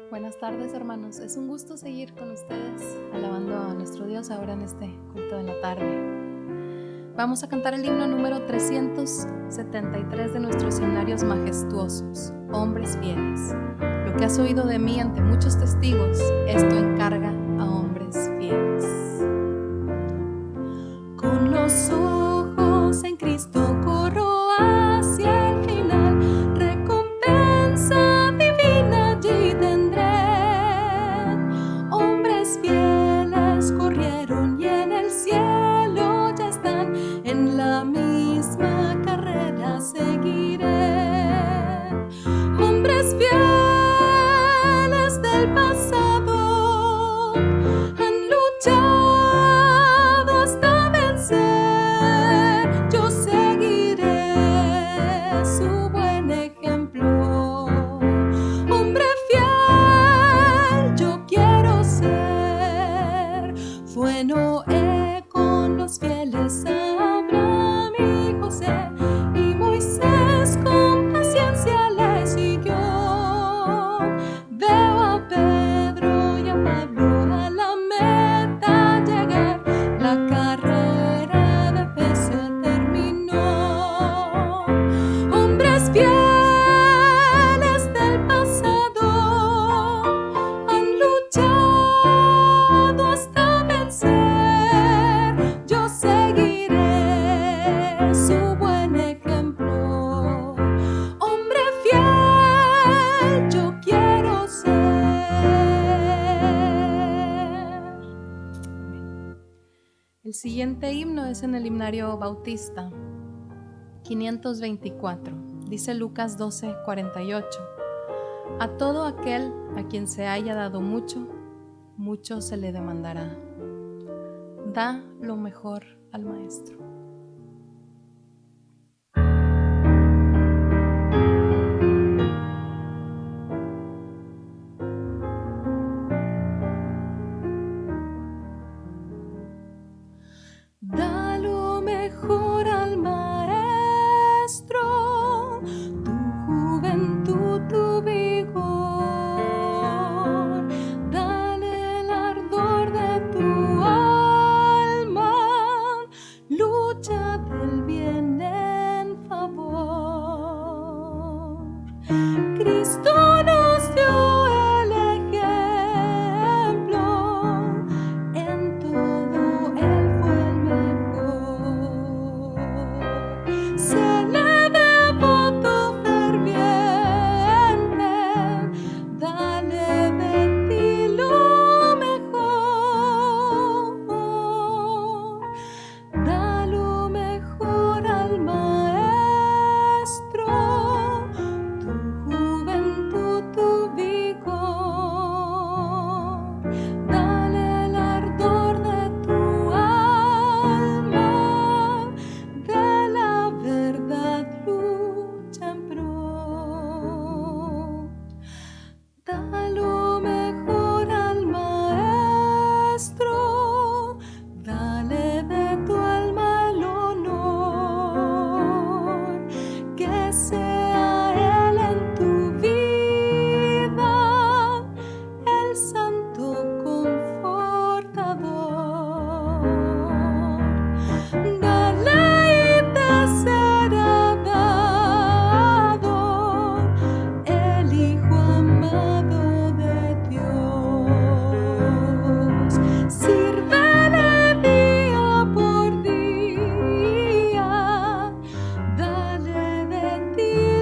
Buenas tardes, hermanos. Es un gusto seguir con ustedes alabando a nuestro Dios ahora en este culto de la tarde. Vamos a cantar el himno número 373 de nuestros himnarios majestuosos, Hombres Fieles. Lo que has oído de mí ante muchos testigos, esto encarga a hombres fieles. Con los ojos en Cristo corro hacia el final, recompensa divina allí tendré. Hombres fieles corrieron y en el cielo ya están, en la misma carrera seguiré. Hombres fieles del pasado han luchado hasta vencer. Yo seguiré su buen ejemplo. Hombre fiel yo quiero ser. Fue Noé con los fieles, Abraham y José, y Moisés con paciencia le siguió. Veo a Pedro y a Pablo a la meta llegar, la carrera de fe se terminó. Hombres fieles del pasado han luchado hasta vencer. Yo seguiré su buen ejemplo. Hombre fiel yo quiero ser. El siguiente himno es en el himnario Bautista 524. Dice Lucas 12:48. A todo aquel a quien se haya dado mucho, mucho se le demandará. Da lo mejor al maestro. Da lo mejor al maestro, tu juventud, tu vigor. Dale el ardor de tu alma, lucha del bien en favor. Cristo nos dio el ejemplo, en todo Él fue el mejor. Se le devoto ferviente, dale de ti lo mejor. Da lo mejor al maestro, tu juventud, tu vigor. Dale el ardor de tu alma, de la verdad lucha en pro. Da lo mejor al maestro, dale de tu alma el honor, que sea Él en tu vida el santo confortador. Dale y te será dado el Hijo amado de Dios. Sírvele día por día, dale de ti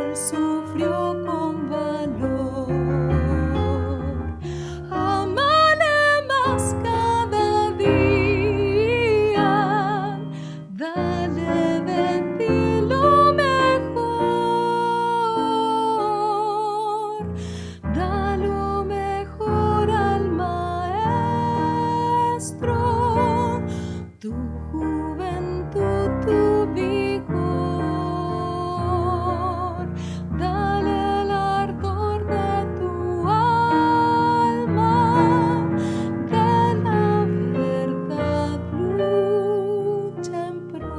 Él sufrió con valor. Ámale más cada día, dale de ti lo mejor, da lo mejor al Maestro, tu juventud, tu vigor, dale el ardor de tu alma, de la verdad lucha en pro.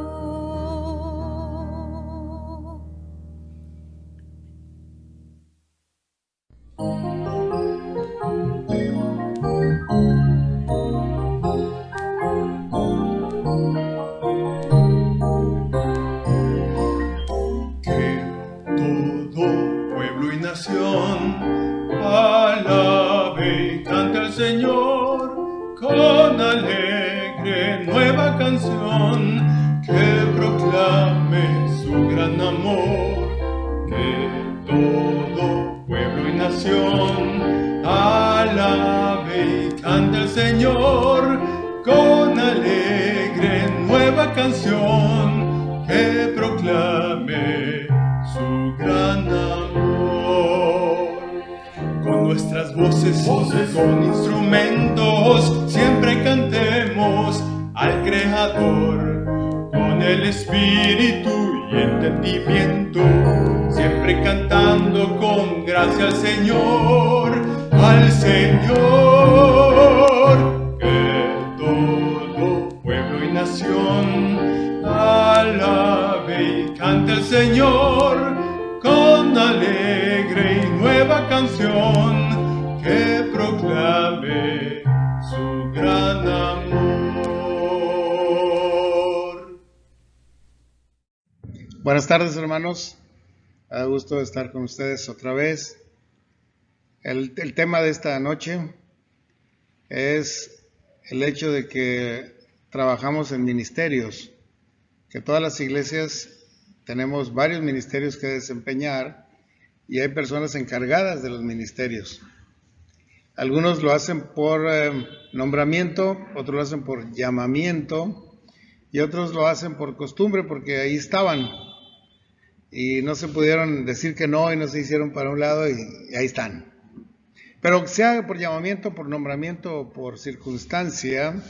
Alabe y cante al Señor con alegre nueva canción, que proclame su gran amor. Que todo pueblo y nación alabe y cante al Señor con alegre nueva canción, que proclame su gran amor. Con nuestras voces y con instrumentos siempre cantemos al Creador, con el espíritu y entendimiento, siempre cantando con gracia al Señor, al Señor. Que todo pueblo y nación alabe y cante al Señor con alegre y nueva canción, que proclame su gran amor. Buenas tardes, hermanos. Da gusto estar con ustedes otra vez. El tema de esta noche es el hecho de que trabajamos en ministerios, que todas las iglesias tenemos varios ministerios que desempeñar y hay personas encargadas de los ministerios. Algunos lo hacen por nombramiento, otros lo hacen por llamamiento y otros lo hacen por costumbre porque ahí estaban y no se pudieron decir que no y no se hicieron para un lado y ahí están. Pero sea por llamamiento, por nombramiento o por circunstancia,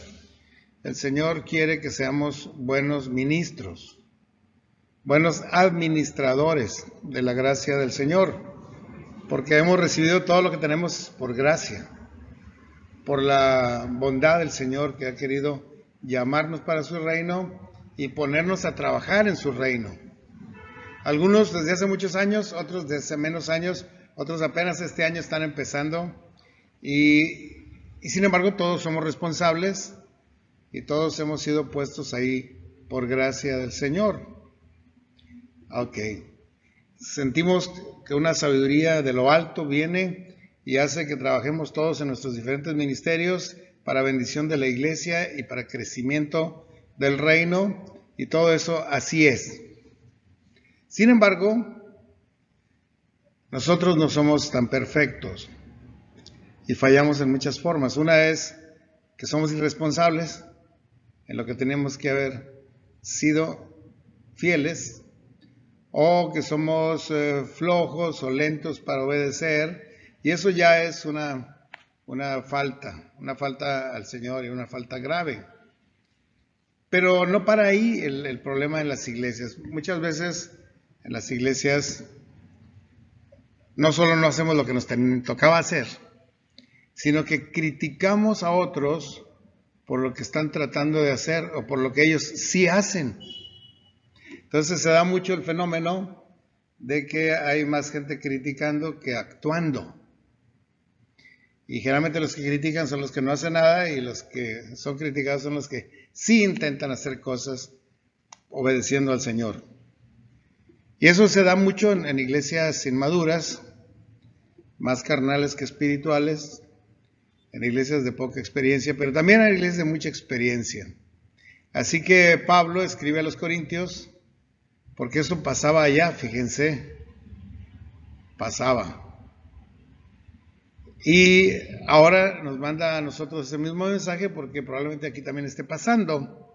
el Señor quiere que seamos buenos ministros, buenos administradores de la gracia del Señor, porque hemos recibido todo lo que tenemos por gracia, por la bondad del Señor que ha querido llamarnos para su reino y ponernos a trabajar en su reino. Algunos desde hace muchos años, otros desde hace menos años, otros apenas este año están empezando y sin embargo todos somos responsables y todos hemos sido puestos ahí por gracia del Señor. Ok, sentimos que una sabiduría de lo alto viene y hace que trabajemos todos en nuestros diferentes ministerios para bendición de la iglesia y para crecimiento del reino, y todo eso así es. Sin embargo, nosotros no somos tan perfectos y fallamos en muchas formas. Una es que somos irresponsables en lo que tenemos que haber sido fieles, o que somos flojos o lentos para obedecer, y eso ya es una falta al Señor y una falta grave. Pero no para ahí el problema en las iglesias. Muchas veces en las iglesias no solo no hacemos lo que nos tocaba hacer, sino que criticamos a otros por lo que están tratando de hacer o por lo que ellos sí hacen. Entonces se da mucho el fenómeno de que hay más gente criticando que actuando. Y generalmente los que critican son los que no hacen nada, y los que son criticados son los que sí intentan hacer cosas obedeciendo al Señor. Y eso se da mucho en iglesias inmaduras, más carnales que espirituales, en iglesias de poca experiencia, pero también en iglesias de mucha experiencia. Así que Pablo escribe a los Corintios, porque eso pasaba allá, fíjense, pasaba. Y ahora nos manda a nosotros ese mismo mensaje porque probablemente aquí también esté pasando.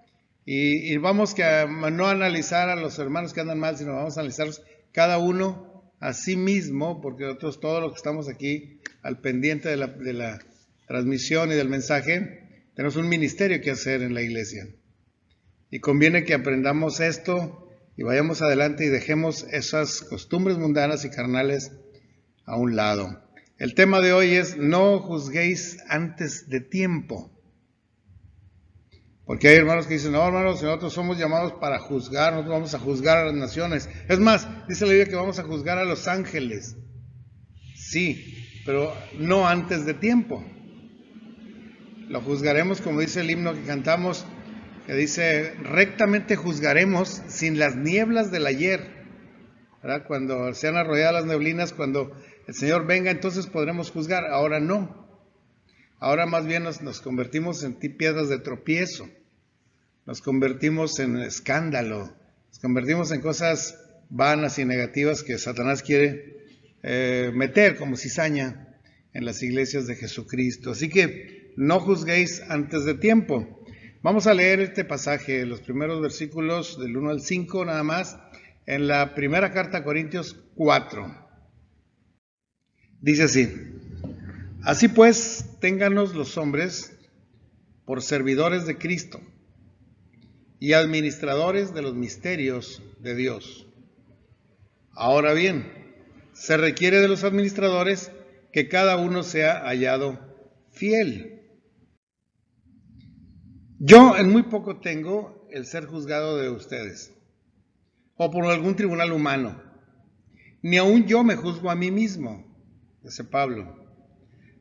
Y vamos a no analizar a los hermanos que andan mal, sino vamos a analizarlos cada uno a sí mismo, porque nosotros todos los que estamos aquí al pendiente de la transmisión y del mensaje, tenemos un ministerio que hacer en la iglesia. Y conviene que aprendamos esto y vayamos adelante y dejemos esas costumbres mundanas y carnales a un lado. El tema de hoy es: no juzguéis antes de tiempo. Porque hay hermanos que dicen: no, hermanos, nosotros somos llamados para juzgar, nosotros vamos a juzgar a las naciones. Es más, dice la Biblia que vamos a juzgar a los ángeles. Sí, pero no antes de tiempo. Lo juzgaremos, como dice el himno que cantamos, que dice: rectamente juzgaremos sin las nieblas del ayer. ¿Verdad? Cuando sean arrolladas las neblinas, cuando el Señor venga, entonces podremos juzgar. Ahora no. Ahora más bien nos convertimos en piedras de tropiezo. Nos convertimos en escándalo. Nos convertimos en cosas vanas y negativas que Satanás quiere meter como cizaña en las iglesias de Jesucristo. Así que no juzguéis antes de tiempo. Vamos a leer este pasaje, los primeros versículos del 1 al 5 nada más, en la primera carta a Corintios 4. Dice así: así pues, téngannos los hombres por servidores de Cristo y administradores de los misterios de Dios. Ahora bien, se requiere de los administradores que cada uno sea hallado fiel. Yo en muy poco tengo el ser juzgado de ustedes, o por algún tribunal humano. Ni aun yo me juzgo a mí mismo, dice Pablo,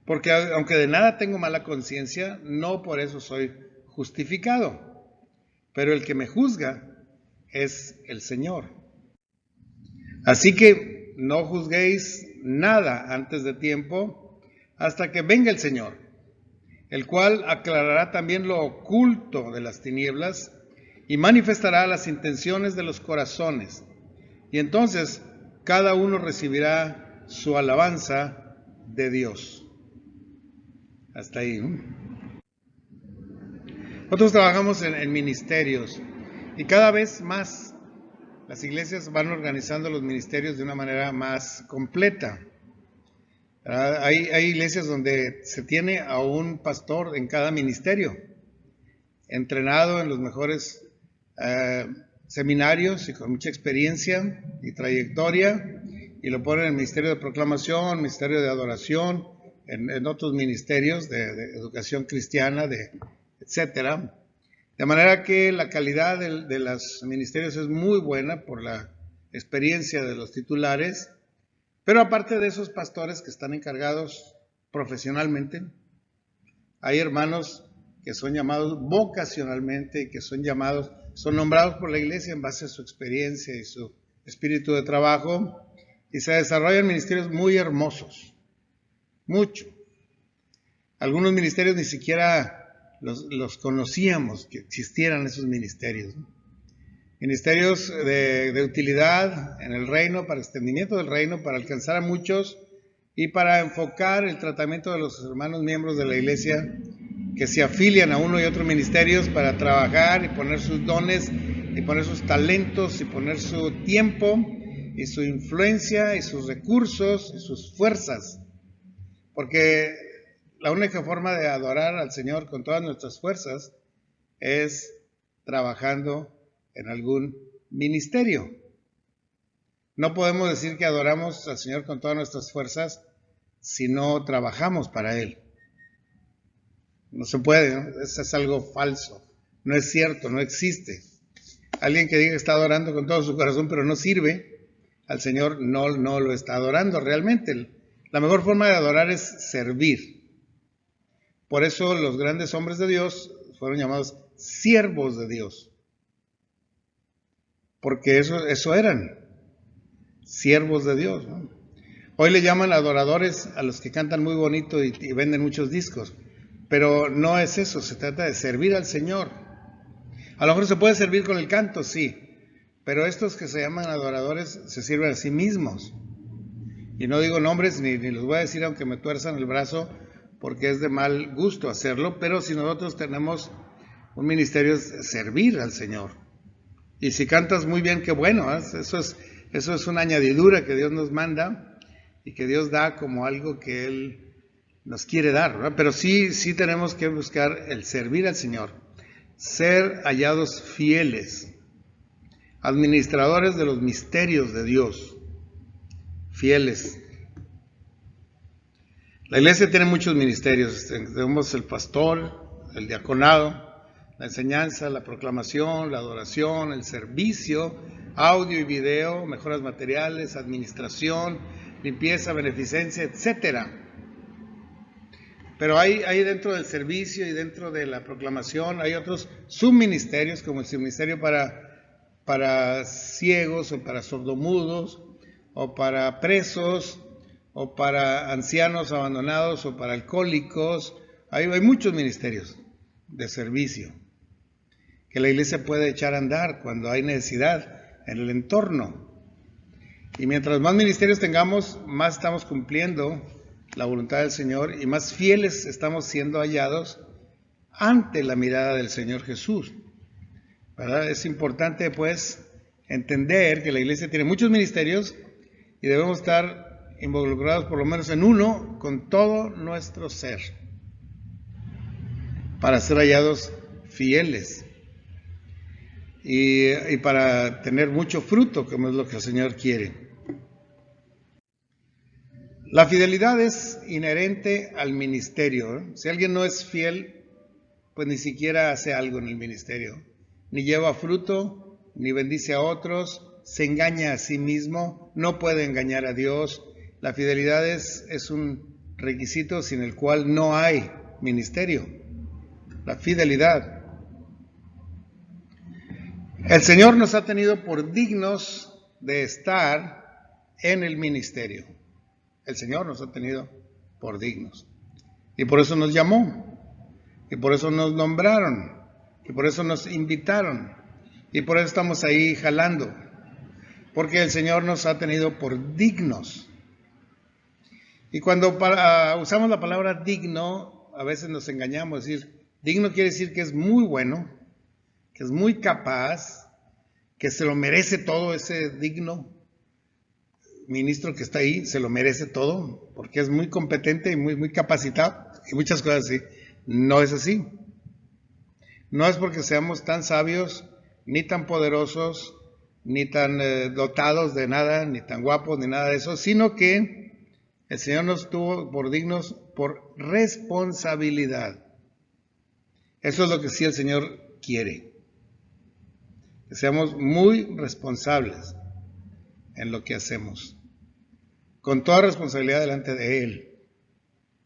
porque aunque de nada tengo mala conciencia, no por eso soy justificado. Pero el que me juzga es el Señor. Así que no juzguéis nada antes de tiempo, hasta que venga el Señor, el cual aclarará también lo oculto de las tinieblas y manifestará las intenciones de los corazones. Y entonces cada uno recibirá su alabanza de Dios. Hasta ahí, ¿no? Nosotros trabajamos en ministerios y cada vez más las iglesias van organizando los ministerios de una manera más completa. Hay iglesias donde se tiene a un pastor en cada ministerio, entrenado en los mejores seminarios y con mucha experiencia y trayectoria, y lo ponen en el ministerio de proclamación, ministerio de adoración, en otros ministerios de educación cristiana, etcétera. De manera que la calidad de los ministerios es muy buena por la experiencia de los titulares, pero aparte de esos pastores que están encargados profesionalmente, hay hermanos que son llamados vocacionalmente y que son nombrados por la iglesia en base a su experiencia y su espíritu de trabajo, y se desarrollan ministerios muy hermosos, mucho. Algunos ministerios ni siquiera los conocíamos, que existieran esos ministerios, ¿no? Ministerios de utilidad en el reino, para extendimiento del reino, para alcanzar a muchos y para enfocar el tratamiento de los hermanos miembros de la iglesia que se afilian a uno y otro ministerios para trabajar y poner sus dones y poner sus talentos y poner su tiempo y su influencia y sus recursos y sus fuerzas. Porque la única forma de adorar al Señor con todas nuestras fuerzas es trabajando en algún ministerio. No podemos decir que adoramos al Señor con todas nuestras fuerzas si no trabajamos para Él. No se puede, ¿no? Eso es algo falso. No es cierto, no existe. Alguien que diga que está adorando con todo su corazón pero no sirve al Señor, no lo está adorando realmente. La mejor forma de adorar es servir. Por eso los grandes hombres de Dios fueron llamados siervos de Dios. Porque eso eran, siervos de Dios, ¿no? Hoy le llaman adoradores a los que cantan muy bonito y venden muchos discos, pero no es eso, se trata de servir al Señor. A lo mejor se puede servir con el canto, sí, pero estos que se llaman adoradores se sirven a sí mismos. Y no digo nombres ni los voy a decir aunque me tuerzan el brazo, porque es de mal gusto hacerlo, pero si nosotros tenemos un ministerio es servir al Señor. Y si cantas muy bien, qué bueno, ¿eh? Eso es una añadidura que Dios nos manda y que Dios da como algo que Él nos quiere dar, ¿verdad? Pero sí tenemos que buscar el servir al Señor, ser hallados fieles, administradores de los misterios de Dios, fieles. La iglesia tiene muchos ministerios, tenemos el pastor, el diaconado, la enseñanza, la proclamación, la adoración, el servicio, audio y video, mejoras materiales, administración, limpieza, beneficencia, etcétera. Pero hay dentro del servicio y dentro de la proclamación, hay otros subministerios, como el subministerio para ciegos o para sordomudos, o para presos, o para ancianos abandonados, o para alcohólicos. Hay muchos ministerios de servicio que la iglesia puede echar a andar cuando hay necesidad en el entorno. Y mientras más ministerios tengamos, más estamos cumpliendo la voluntad del Señor y más fieles estamos siendo hallados ante la mirada del Señor Jesús, ¿verdad? Es importante pues entender que la iglesia tiene muchos ministerios y debemos estar involucrados por lo menos en uno con todo nuestro ser para ser hallados fieles y para tener mucho fruto, como es lo que el Señor quiere. La fidelidad es inherente al ministerio, ¿eh? Si alguien no es fiel, pues ni siquiera hace algo en el ministerio, ni lleva fruto, ni bendice a otros, se engaña a sí mismo, no puede engañar a Dios. La fidelidad es un requisito sin el cual no hay ministerio. La fidelidad. El Señor nos ha tenido por dignos de estar en el ministerio. El Señor nos ha tenido por dignos. Y por eso nos llamó. Y por eso nos nombraron. Y por eso nos invitaron. Y por eso estamos ahí jalando. Porque el Señor nos ha tenido por dignos. Y cuando usamos la palabra digno, a veces nos engañamos. Es decir, digno quiere decir que es muy bueno, que es muy capaz, que se lo merece todo ese digno ministro que está ahí, se lo merece todo, porque es muy competente y muy capacitado, y muchas cosas así. No es así. No es porque seamos tan sabios, ni tan poderosos, ni tan dotados de nada, ni tan guapos, ni nada de eso, sino que el Señor nos tuvo por dignos por responsabilidad. Eso es lo que sí el Señor quiere. Que seamos muy responsables en lo que hacemos, con toda responsabilidad delante de Él,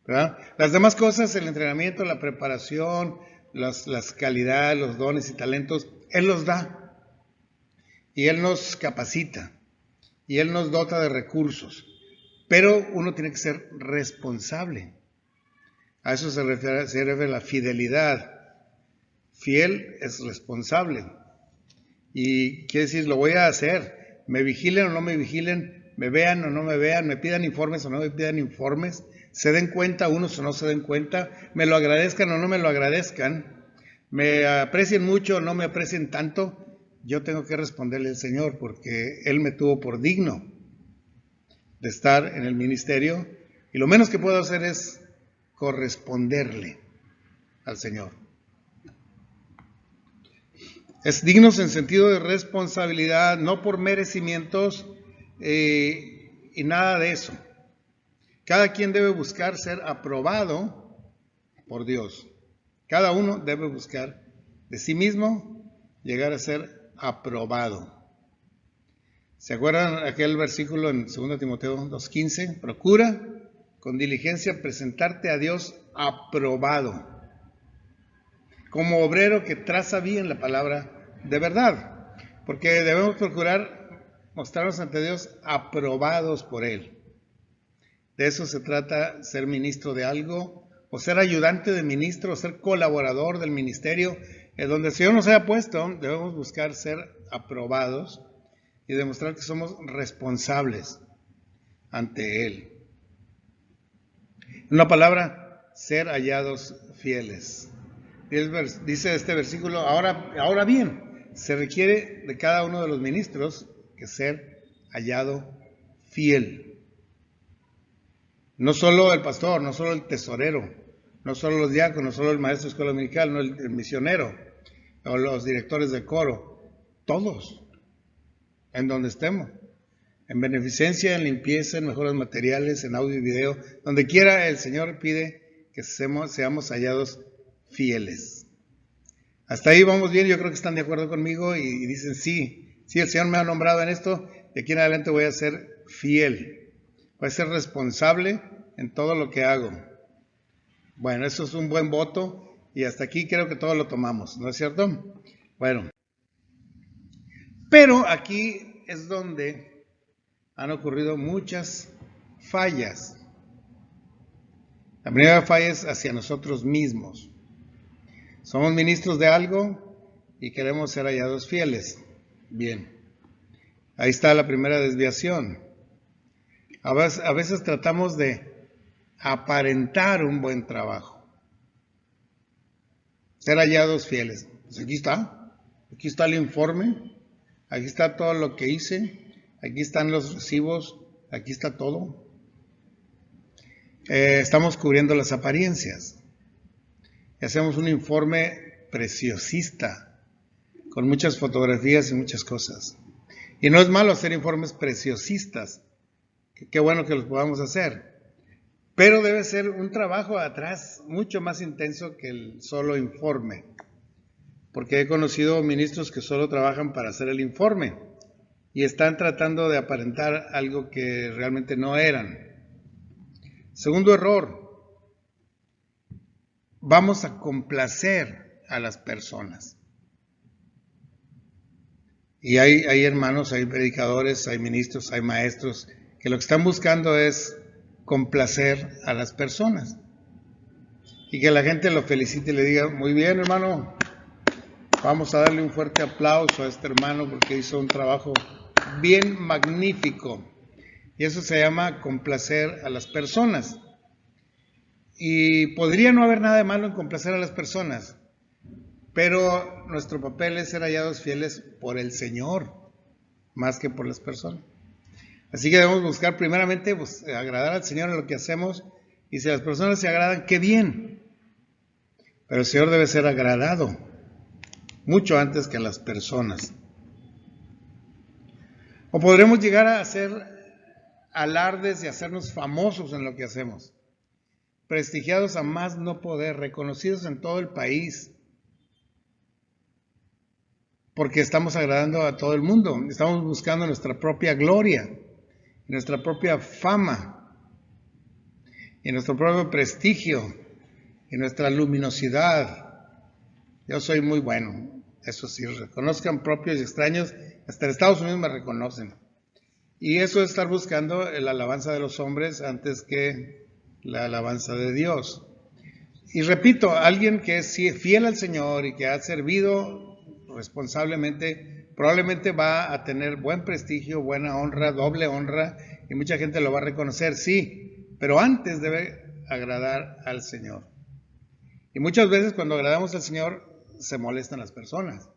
¿verdad? Las demás cosas, el entrenamiento, la preparación, las calidades, los dones y talentos, Él los da, y Él nos capacita, y Él nos dota de recursos, pero uno tiene que ser responsable. A eso se refiere la fidelidad. Fiel es responsable, y quiere decir, lo voy a hacer. Me vigilen o no me vigilen, me vean o no me vean, me pidan informes o no me pidan informes, se den cuenta unos o no se den cuenta, me lo agradezcan o no me lo agradezcan, me aprecien mucho o no me aprecien tanto, yo tengo que responderle al Señor porque Él me tuvo por digno de estar en el ministerio y lo menos que puedo hacer es corresponderle al Señor. Es dignos en sentido de responsabilidad, no por merecimientos y nada de eso. Cada quien debe buscar ser aprobado por Dios. Cada uno debe buscar de sí mismo llegar a ser aprobado. ¿Se acuerdan aquel versículo en 2 Timoteo 2:15? Procura con diligencia presentarte a Dios aprobado, como obrero que traza bien la palabra de verdad, porque debemos procurar mostrarnos ante Dios aprobados por Él. De eso se trata ser ministro de algo, o ser ayudante de ministro, o ser colaborador del ministerio. En donde el Señor nos haya puesto, debemos buscar ser aprobados y demostrar que somos responsables. ante Él. En una palabra, ser hallados fieles. Dice este versículo, ahora bien, se requiere de cada uno de los ministros que ser hallado fiel. No solo el pastor, no solo el tesorero, no solo los diáconos, no solo el maestro de escuela dominical, no el misionero, o los directores de coro, todos, en donde estemos, en beneficencia, en limpieza, en mejores materiales, en audio y video, donde quiera el Señor pide que seamos hallados fieles. Hasta ahí vamos bien, yo creo que están de acuerdo conmigo y dicen sí, el Señor me ha nombrado en esto, de aquí en adelante voy a ser fiel, voy a ser responsable en todo lo que hago. Bueno, eso es un buen voto y hasta aquí creo que todos lo tomamos, ¿no es cierto? Bueno, pero aquí es donde han ocurrido muchas fallas. La primera falla es hacia nosotros mismos. Somos ministros de algo y queremos ser hallados fieles. Bien, ahí está la primera desviación. A veces tratamos de aparentar un buen trabajo. Ser hallados fieles. Pues aquí está el informe, aquí está todo lo que hice, aquí están los recibos, aquí está todo. Estamos cubriendo las apariencias. Hacemos un informe preciosista, con muchas fotografías y muchas cosas. Y no es malo hacer informes preciosistas, qué bueno que los podamos hacer. Pero debe ser un trabajo atrás mucho más intenso que el solo informe. Porque he conocido ministros que solo trabajan para hacer el informe y están tratando de aparentar algo que realmente no eran. Segundo error. Vamos a complacer a las personas. Y hay hermanos, hay predicadores, hay ministros, hay maestros que lo que están buscando es complacer a las personas. Y que la gente lo felicite y le diga, muy bien hermano, vamos a darle un fuerte aplauso a este hermano porque hizo un trabajo bien magnífico. Y eso se llama complacer a las personas. Y podría no haber nada de malo en complacer a las personas, pero nuestro papel es ser hallados fieles por el Señor, más que por las personas. Así que debemos buscar primeramente agradar al Señor en lo que hacemos, y si las personas se agradan, ¡qué bien! Pero el Señor debe ser agradado, mucho antes que a las personas. O podremos llegar a hacer alardes y hacernos famosos en lo que hacemos. Prestigiados a más no poder, reconocidos en todo el país, porque estamos agradando a todo el mundo, estamos buscando nuestra propia gloria, nuestra propia fama, y nuestro propio prestigio, y nuestra luminosidad. Yo soy muy bueno, eso sí, reconozcan propios y extraños, hasta en Estados Unidos me reconocen, y eso es estar buscando la alabanza de los hombres antes que la alabanza de Dios. Y repito, alguien que es fiel al Señor y que ha servido responsablemente, probablemente va a tener buen prestigio, buena honra, doble honra, y mucha gente lo va a reconocer, sí, pero antes debe agradar al Señor. Y muchas veces cuando agradamos al Señor se molestan las personas.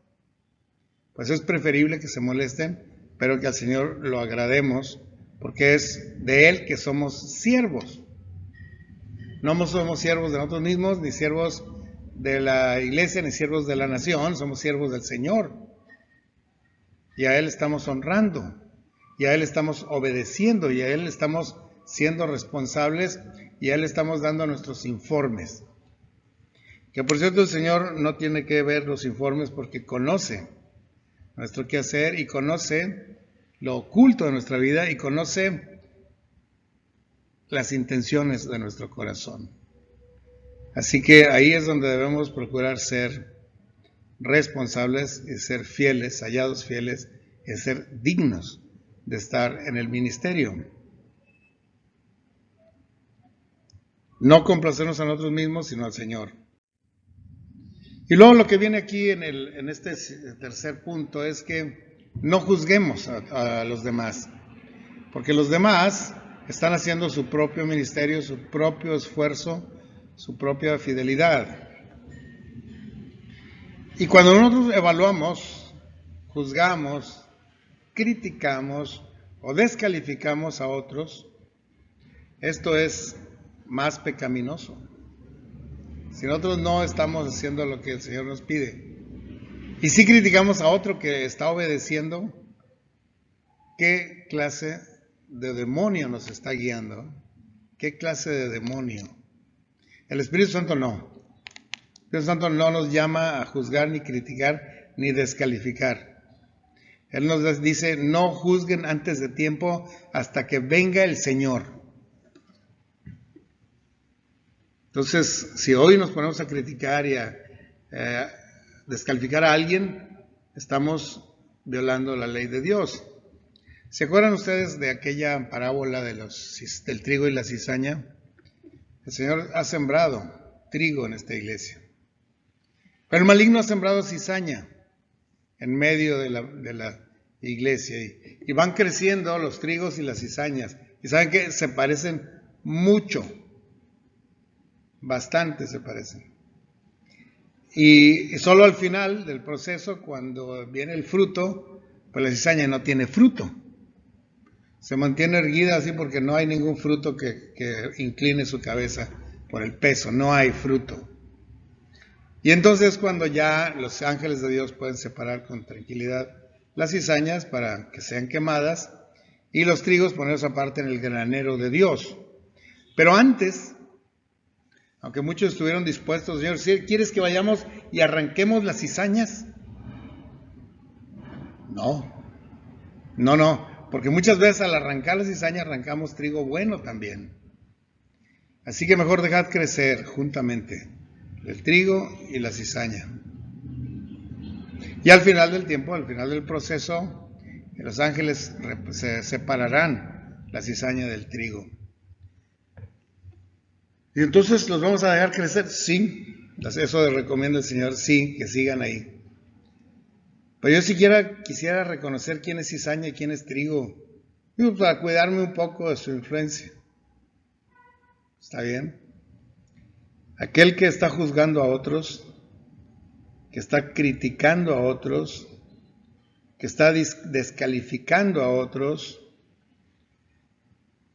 Pues es preferible que se molesten, pero que al Señor lo agrademos, porque es de Él que somos siervos. No somos siervos de nosotros mismos, ni siervos de la iglesia, ni siervos de la nación, somos siervos del Señor. Y a Él estamos honrando, y a Él estamos obedeciendo, y a Él estamos siendo responsables, y a Él estamos dando nuestros informes. Que por cierto el Señor no tiene que ver los informes porque conoce nuestro quehacer y conoce lo oculto de nuestra vida y conoce las intenciones de nuestro corazón. Así que ahí es donde debemos procurar ser responsables y ser fieles, hallados fieles, y ser dignos de estar en el ministerio. No complacernos a nosotros mismos, sino al Señor. Y luego lo que viene aquí en este tercer punto es que no juzguemos a los demás, porque los demás están haciendo su propio ministerio, su propio esfuerzo, su propia fidelidad. Y cuando nosotros evaluamos, juzgamos, criticamos o descalificamos a otros, esto es más pecaminoso. Si nosotros no estamos haciendo lo que el Señor nos pide, y si criticamos a otro que está obedeciendo, ¿qué clase de demonio nos está guiando? ¿Qué clase de demonio? El Espíritu Santo no. El Espíritu Santo no nos llama a juzgar, ni criticar, ni descalificar. Él nos dice, no juzguen antes de tiempo hasta que venga el Señor. Entonces, si hoy nos ponemos a criticar y a descalificar a alguien, estamos violando la ley de Dios. ¿Se acuerdan ustedes de aquella parábola del trigo y la cizaña? El Señor ha sembrado trigo en esta iglesia, pero el maligno ha sembrado cizaña en medio de la iglesia, y van creciendo los trigos y las cizañas, y saben que se parecen mucho, bastante se parecen, y solo al final del proceso, cuando viene el fruto, pues la cizaña no tiene fruto, se mantiene erguida así porque no hay ningún fruto que incline su cabeza por el peso, no hay fruto. Y entonces cuando ya los ángeles de Dios pueden separar con tranquilidad las cizañas para que sean quemadas y los trigos ponerlos aparte en el granero de Dios. Pero antes, aunque muchos estuvieron dispuestos, Señor, ¿quieres que vayamos y arranquemos las cizañas? No, porque muchas veces al arrancar las cizañas arrancamos trigo bueno también. Así que mejor dejad crecer juntamente el trigo y la cizaña. Y al final del tiempo, al final del proceso, los ángeles se separarán la cizaña del trigo. Y entonces los vamos a dejar crecer, sí. Eso recomienda el Señor, sí, que sigan ahí. Pero yo quisiera reconocer quién es cizaña y quién es trigo, para cuidarme un poco de su influencia. ¿Está bien? Aquel que está juzgando a otros, que está criticando a otros, que está descalificando a otros,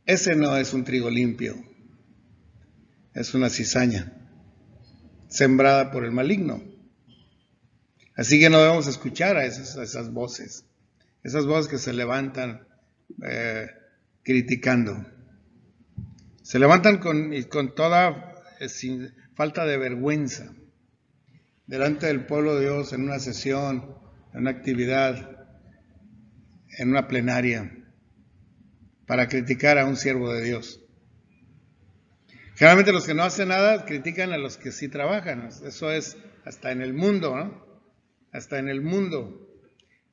ese no es un trigo limpio, es una cizaña sembrada por el maligno. Así que no debemos escuchar a esas voces que se levantan criticando. Se levantan con toda sin falta de vergüenza delante del pueblo de Dios en una sesión, en una actividad, en una plenaria, para criticar a un siervo de Dios. Generalmente los que no hacen nada critican a los que sí trabajan. Eso es hasta en el mundo, ¿no? Hasta en el mundo.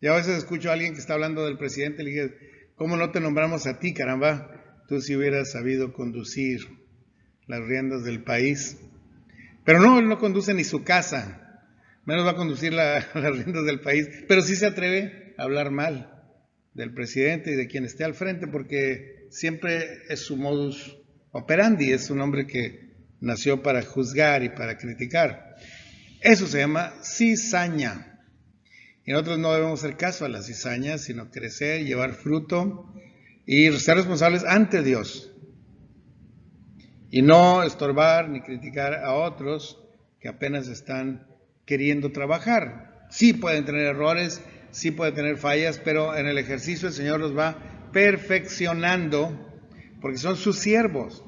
Y a veces escucho a alguien que está hablando del presidente y le dije, ¿cómo no te nombramos a ti, caramba? Tú si hubieras sabido conducir las riendas del país. Pero no, él no conduce ni su casa, menos va a conducir las riendas del país, pero sí se atreve a hablar mal del presidente y de quien esté al frente, porque siempre es su modus operandi, es un hombre que nació para juzgar y para criticar. Eso se llama cizaña. Y nosotros no debemos hacer caso a las cizañas, sino crecer, llevar fruto y ser responsables ante Dios. Y no estorbar ni criticar a otros que apenas están queriendo trabajar. Sí pueden tener errores, sí pueden tener fallas, pero en el ejercicio el Señor los va perfeccionando porque son sus siervos.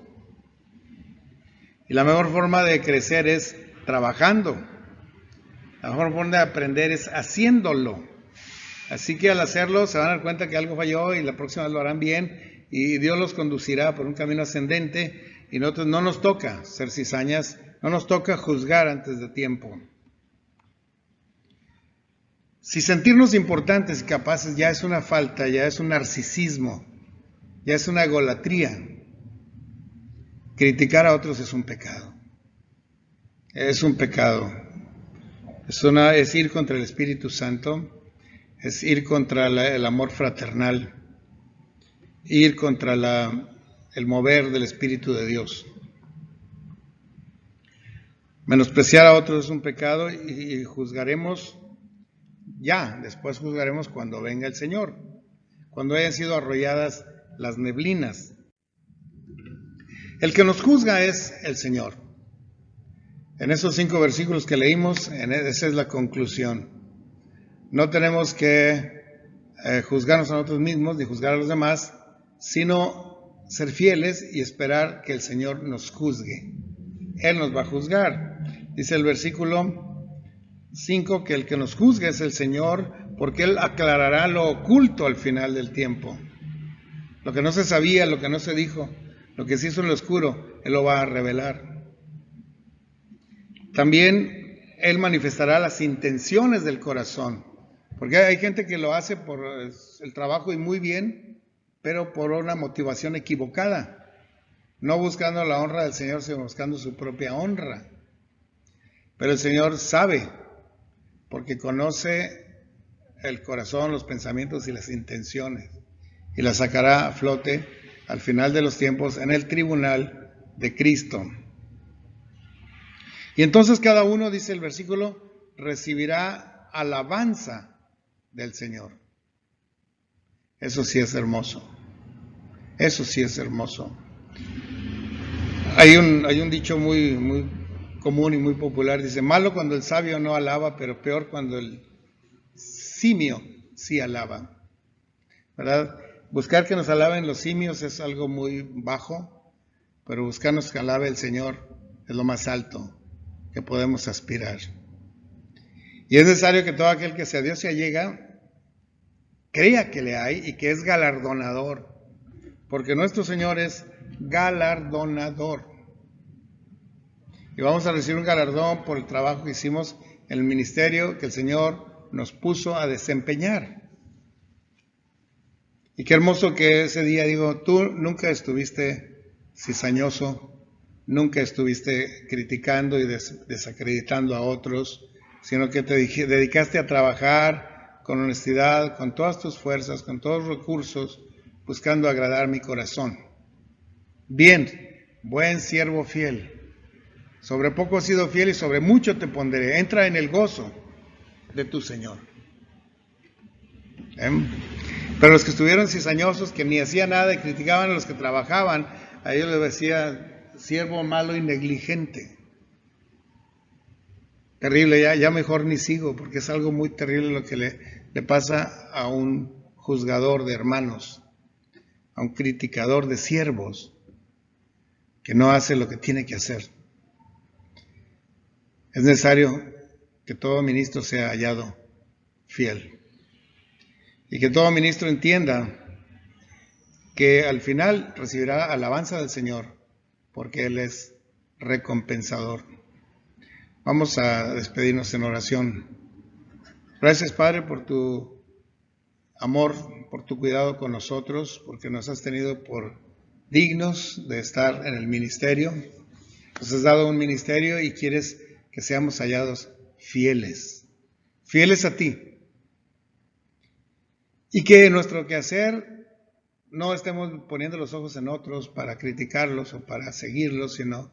Y la mejor forma de crecer es trabajando. La mejor forma de aprender es haciéndolo. Así que al hacerlo se van a dar cuenta que algo falló y la próxima vez lo harán bien y Dios los conducirá por un camino ascendente. Y nosotros no nos toca ser cizañas, no nos toca juzgar antes de tiempo. Si sentirnos importantes y capaces ya es una falta, ya es un narcisismo, ya es una egolatría, criticar a otros es un pecado. Es un pecado. Es ir contra el Espíritu Santo, es ir contra el amor fraternal, ir contra el mover del Espíritu de Dios. Menospreciar a otros es un pecado y juzgaremos después juzgaremos cuando venga el Señor, cuando hayan sido arrolladas las neblinas. El que nos juzga es el Señor. En esos 5 versículos que leímos, esa es la conclusión. No tenemos que juzgarnos a nosotros mismos ni juzgar a los demás, sino ser fieles y esperar que el Señor nos juzgue. Él nos va a juzgar. Dice el versículo 5 que el que nos juzgue es el Señor, porque Él aclarará lo oculto al final del tiempo. Lo que no se sabía, lo que no se dijo, lo que se hizo en lo oscuro, Él lo va a revelar. También Él manifestará las intenciones del corazón, porque hay gente que lo hace por el trabajo y muy bien, pero por una motivación equivocada, no buscando la honra del Señor, sino buscando su propia honra. Pero el Señor sabe, porque conoce el corazón, los pensamientos y las intenciones, y las sacará a flote al final de los tiempos en el tribunal de Cristo. Y entonces cada uno, dice el versículo, recibirá alabanza del Señor. Eso sí es hermoso. Eso sí es hermoso. Hay un dicho muy común y muy popular, dice: malo cuando el sabio no alaba, pero peor cuando el simio sí alaba. ¿Verdad? Buscar que nos alaben los simios es algo muy bajo, pero buscarnos que alabe el Señor es lo más alto que podemos aspirar. Y es necesario que todo aquel que a Dios se allega crea que le hay y que es galardonador, porque nuestro Señor es galardonador. Y vamos a recibir un galardón por el trabajo que hicimos en el ministerio que el Señor nos puso a desempeñar. Y qué hermoso que ese día, tú nunca estuviste cizañoso, nunca estuviste criticando y desacreditando a otros, sino que te dedicaste a trabajar con honestidad, con todas tus fuerzas, con todos los recursos, buscando agradar mi corazón. Bien, buen siervo fiel. Sobre poco has sido fiel y sobre mucho te pondré. Entra en el gozo de tu Señor. Pero los que estuvieron cizañosos, que ni hacían nada y criticaban a los que trabajaban, a ellos les decía: siervo malo y negligente. Terrible, ya mejor ni sigo, porque es algo muy terrible lo que le pasa a un juzgador de hermanos, a un criticador de siervos, que no hace lo que tiene que hacer. Es necesario que todo ministro sea hallado fiel y que todo ministro entienda que al final recibirá alabanza del Señor, porque Él es recompensador. Vamos a despedirnos en oración. Gracias, Padre, por tu amor, por tu cuidado con nosotros, porque nos has tenido por dignos de estar en el ministerio. Nos has dado un ministerio y quieres que seamos hallados fieles a ti. Y que en nuestro quehacer no estemos poniendo los ojos en otros para criticarlos o para seguirlos, sino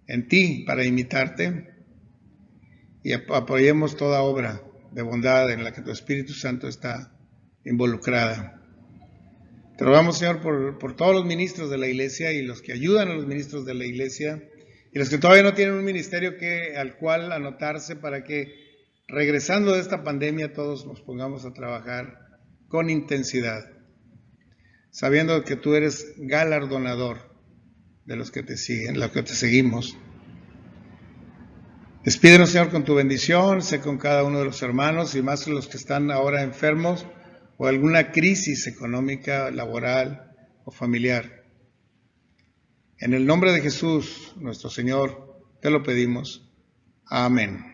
en ti para imitarte, y apoyemos toda obra de bondad en la que tu Espíritu Santo está involucrada. Te rogamos, Señor, por todos los ministros de la iglesia y los que ayudan a los ministros de la iglesia y los que todavía no tienen un ministerio al cual anotarse, para que regresando de esta pandemia todos nos pongamos a trabajar con intensidad, sabiendo que tú eres galardonador de los que te siguen, los que te seguimos. Despídenos, Señor, con tu bendición, sé con cada uno de los hermanos y más los que están ahora enfermos o alguna crisis económica, laboral o familiar. En el nombre de Jesús, nuestro Señor, te lo pedimos. Amén.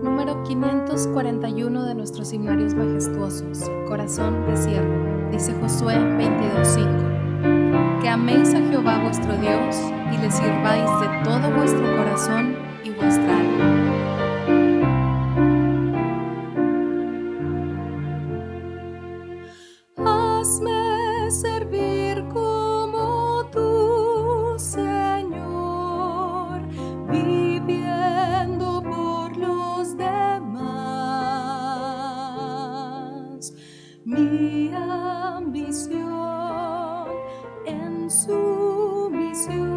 Número 541 de nuestros himnarios majestuosos, Corazón de Siervo, dice Josué 22:5. que améis a Jehová vuestro Dios y le sirváis de todo vuestro corazón y vuestra alma. Hazme servir como tu Señor, viviendo por los demás. Mi ambición en sumisión,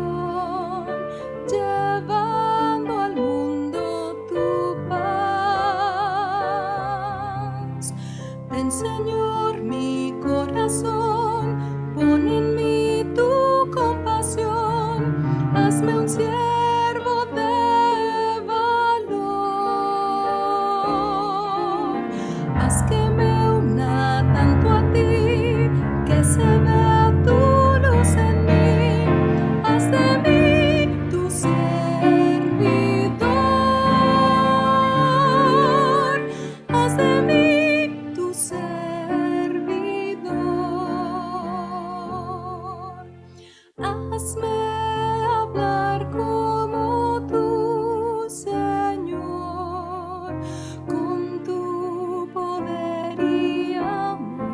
llevando al mundo tu paz. Ven, Señor, mi corazón, pon en mí tu compasión, hazme un siervo de valor. Haz que me una tanto a ti, que se vea tu luz en mí. Haz de mí tu servidor. Haz de mí tu servidor. Hazme hablar como tu Señor, con tu poder y amor,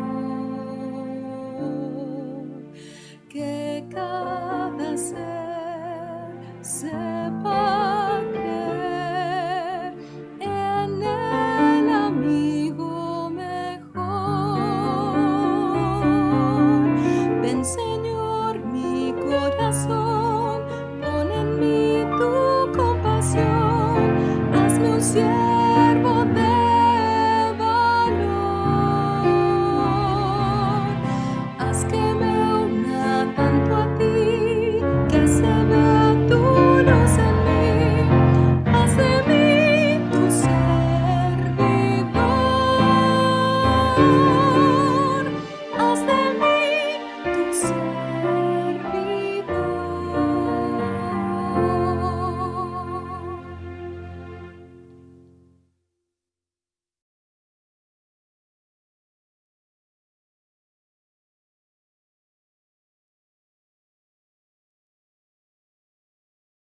que cada ser